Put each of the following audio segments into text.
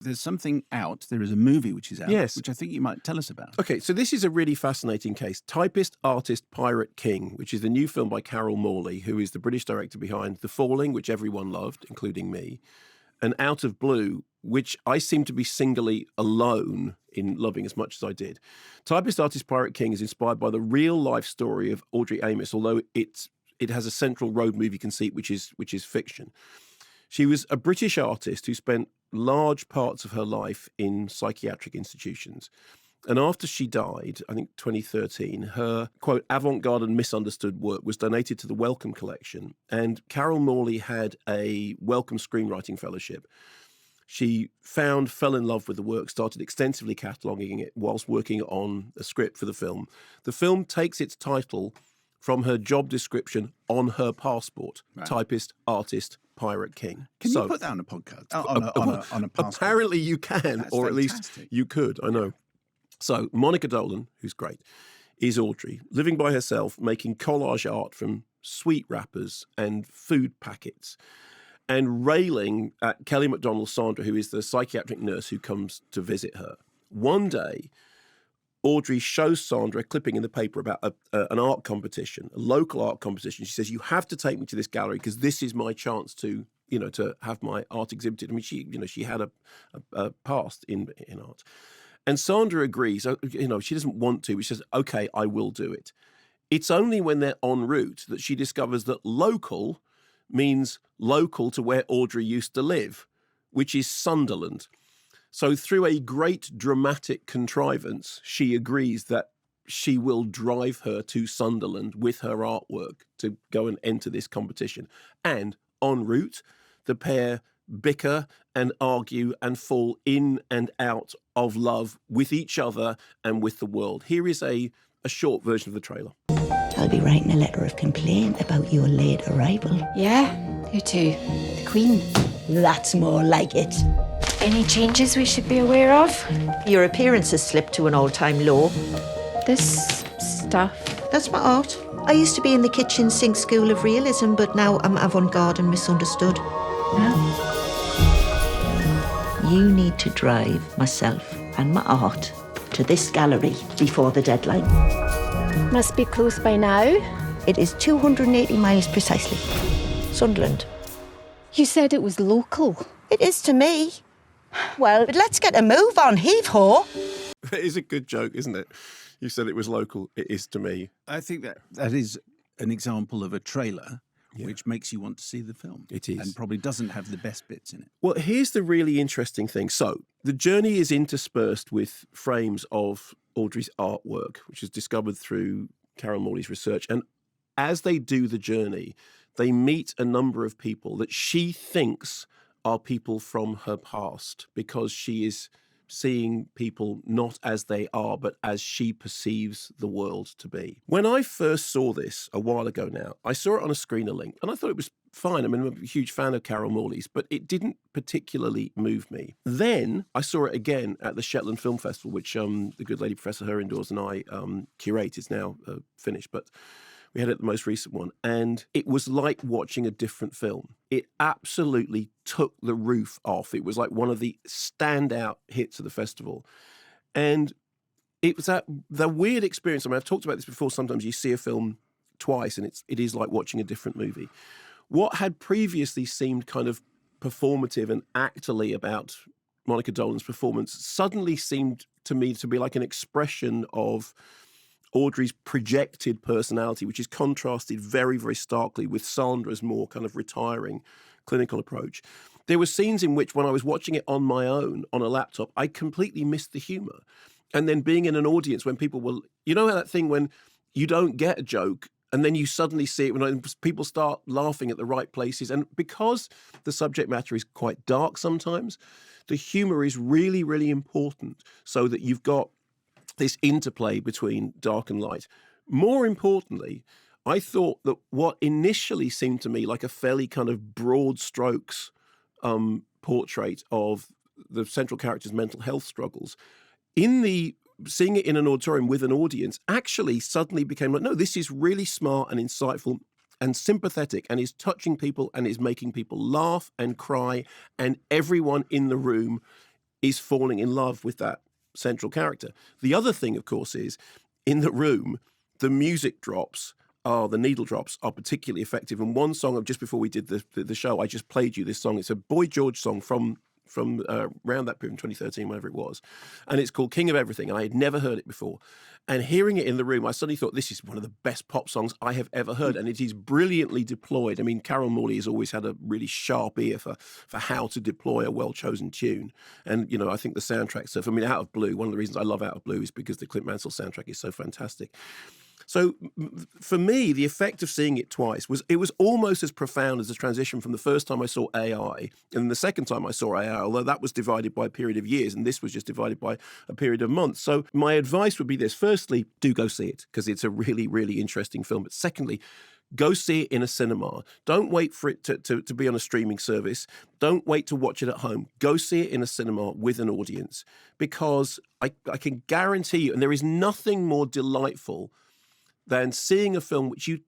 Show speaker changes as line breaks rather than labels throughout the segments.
There's something out. There is a movie which is out,
Yes.
which I think you might tell us about.
Okay, so this is a really fascinating case. Typist, Artist, Pirate, King, which is the new film by Carol Morley, who is the British director behind The Falling, which everyone loved, including me, and Out of Blue, which I seem to be singly alone in loving as much as I did. Typist, Artist, Pirate, King is inspired by the real-life story of Audrey Amos, although it has a central road movie conceit, which is fiction. She was a British artist who spent large parts of her life in psychiatric institutions. And after she died, I think 2013, her, quote, avant-garde and misunderstood work was donated to the Wellcome Collection. And Carol Morley had a Wellcome Screenwriting Fellowship. She fell in love with the work, started extensively cataloguing it whilst working on a script for the film. The film takes its title from her job description on her passport, right. Typist, Artist, Pirate, King.
Can you put that on a podcast? On a passport?
Apparently you can,
That's
or
fantastic.
At least you could, I know. So Monica Dolan, who's great, is Audrey, living by herself, making collage art from sweet wrappers and food packets, and railing at Kelly MacDonald Sandra, who is the psychiatric nurse who comes to visit her. One day, Audrey shows Sandra a clipping in the paper about an art competition, a local art competition. She says, "You have to take me to this gallery because this is my chance to have my art exhibited." I mean, she had a past in art. And Sandra agrees, she doesn't want to, but she says, "Okay, I will do it." It's only when they're en route that she discovers that local means local to where Audrey used to live, which is Sunderland. So through a great dramatic contrivance, she agrees that she will drive her to Sunderland with her artwork to go and enter this competition. And en route, the pair bicker and argue and fall in and out of love with each other and with the world. Here is a short version of the trailer.
I'll be writing a letter of complaint about your late arrival.
Yeah, who to? The Queen.
That's more like it.
Any changes we should be aware of?
Your appearance has slipped to an all-time low.
This stuff.
That's my art. I used to be in the kitchen sink school of realism, but now I'm avant-garde and misunderstood.
Yeah.
You need to drive myself and my art to this gallery before the deadline.
Must be close by now.
It is 280 miles precisely. Sunderland.
You said it was local.
It is to me. Well, but let's get a move on, heave-ho.
It is a good joke, isn't it? You said it was local. It is to me.
I think that is an example of a trailer which makes you want to see the film.
It is.
And probably doesn't have the best bits in it.
Well, here's the really interesting thing. So the journey is interspersed with frames of Audrey's artwork, which is discovered through Carol Morley's research. And as they do the journey, they meet a number of people that she thinks are people from her past, because she is seeing people not as they are, but as she perceives the world to be. When I first saw this a while ago now, I saw it on a screener link, and I thought it was fine. I mean, I'm a huge fan of Carol Morley's, but it didn't particularly move me. Then I saw it again at the Shetland Film Festival, which the good lady Professor Herindors and I curate. It's now finished, but we had it at the most recent one, and it was like watching a different film. It absolutely took the roof off. It was like one of the standout hits of the festival. And it was the weird experience. I mean, I've talked about this before. Sometimes you see a film twice and it is like watching a different movie. What had previously seemed kind of performative and actorly about Monica Dolan's performance suddenly seemed to me to be like an expression of Audrey's projected personality, which is contrasted very, very starkly with Sandra's more kind of retiring clinical approach. There were scenes in which, when I was watching it on my own on a laptop, I completely missed the humour. And then being in an audience when people will, you know, that thing when you don't get a joke and then you suddenly see it when people start laughing at the right places. And because the subject matter is quite dark sometimes, the humour is really, really important, so that you've got this interplay between dark and light. More importantly, I thought that what initially seemed to me like a fairly kind of broad strokes portrait of the central character's mental health struggles, seeing it in an auditorium with an audience actually suddenly became like, no, this is really smart and insightful and sympathetic and is touching people and is making people laugh and cry, and everyone in the room is falling in love with that central character. The other thing, of course, is in the room, the music drops. The needle drops are particularly effective. And one song, just before we did the show, I just played you this song. It's a Boy George song from around that period, 2013, whatever it was. And it's called King of Everything. And I had never heard it before. And hearing it in the room, I suddenly thought, this is one of the best pop songs I have ever heard. And it is brilliantly deployed. I mean, Carol Morley has always had a really sharp ear for how to deploy a well-chosen tune. And, you know, I think the soundtrack stuff, I mean, Out of Blue, one of the reasons I love Out of Blue is because the Clint Mansell soundtrack is so fantastic. So for me, the effect of seeing it twice was almost as profound as the transition from the first time I saw AI and the second time I saw AI, although that was divided by a period of years and this was just divided by a period of months. So my advice would be this. Firstly, do go see it because it's a really, really interesting film. But secondly, go see it in a cinema. Don't wait for it to be on a streaming service. Don't wait to watch it at home. Go see it in a cinema with an audience because I can guarantee you, and there is nothing more delightful than seeing a film which you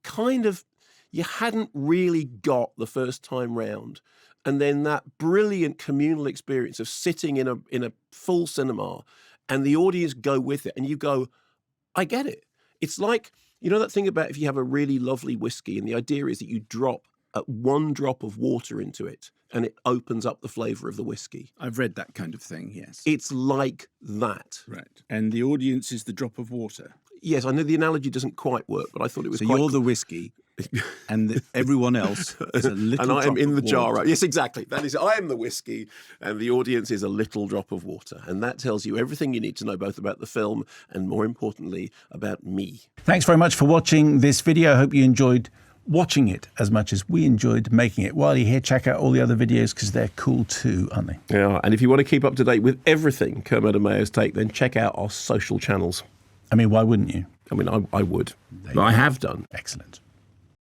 hadn't really got the first time round. And then that brilliant communal experience of sitting in a full cinema and the audience go with it and you go, I get it. It's like, you know that thing about if you have a really lovely whiskey and the idea is that you drop one drop of water into it and it opens up the flavour of the whiskey.
I've read that kind of thing, yes.
It's like that.
Right. And the audience is the drop of water.
Yes, I know the analogy doesn't quite work, but I thought it was
so
quite...
you're the whiskey and everyone else is a little
and I am in the
jar.
jar. Yes, exactly. That is, I am the whiskey and the audience is a little drop of water. And that tells you everything you need to know both about the film and, more importantly, about me.
Thanks very much for watching this video. I hope you enjoyed watching it as much as we enjoyed making it. While you're here, check out all the other videos because they're cool too, aren't they?
Yeah, and if you want to keep up to date with everything Kermode and Mayo's take, then check out our social channels.
I mean, why wouldn't you?
I mean, I would. I have done.
Excellent.